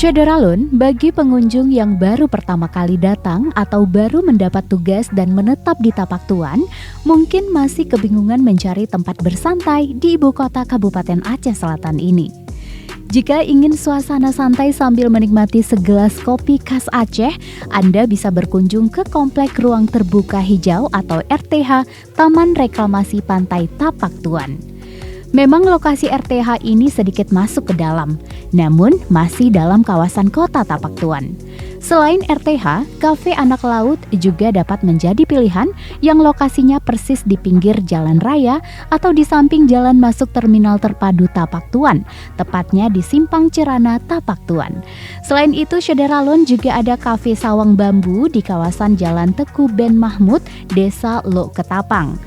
Syederalun bagi pengunjung yang baru pertama kali datang atau baru mendapat tugas dan menetap di Tapak Tuan, mungkin masih kebingungan mencari tempat bersantai di ibu kota Kabupaten Aceh Selatan ini. Jika ingin suasana santai sambil menikmati segelas kopi khas Aceh, Anda bisa berkunjung ke Komplek Ruang Terbuka Hijau atau RTH Taman Reklamasi Pantai Tapak Tuan. Memang lokasi RTH ini sedikit masuk ke dalam, namun masih dalam kawasan kota Tapak Tuan. Selain RTH, kafe anak laut juga dapat menjadi pilihan yang lokasinya persis di pinggir jalan raya atau di samping jalan masuk terminal terpadu Tapak Tuan, tepatnya di Simpang Cerana Tapak Tuan. Selain itu, Syederalun juga ada kafe Sawang Bambu di kawasan Jalan Teku Ben Mahmud, Desa Lok Ketapang.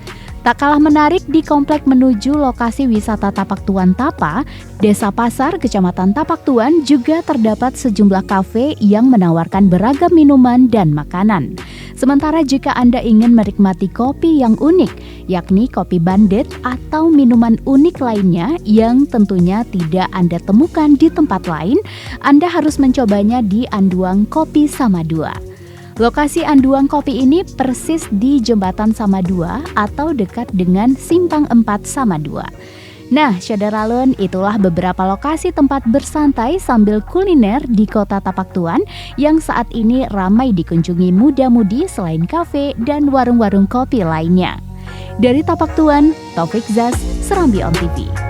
Tak kalah menarik di komplek menuju lokasi wisata Tapak Tuan Tapa, Desa Pasar, Kecamatan Tapak Tuan juga terdapat sejumlah kafe yang menawarkan beragam minuman dan makanan. Sementara jika Anda ingin menikmati kopi yang unik, yakni kopi bandit atau minuman unik lainnya yang tentunya tidak Anda temukan di tempat lain, Anda harus mencobanya di Anduang Kopi Samadua. Lokasi Anduang Kopi ini persis di Jembatan Samadua atau dekat dengan Simpang 4 Samadua. Nah, Syederalun, itulah beberapa lokasi tempat bersantai sambil kuliner di kota Tapak Tuan yang saat ini ramai dikunjungi muda-mudi selain kafe dan warung-warung kopi lainnya. Dari Tapak Tuan, Taufik Zaz, Serambi On TV.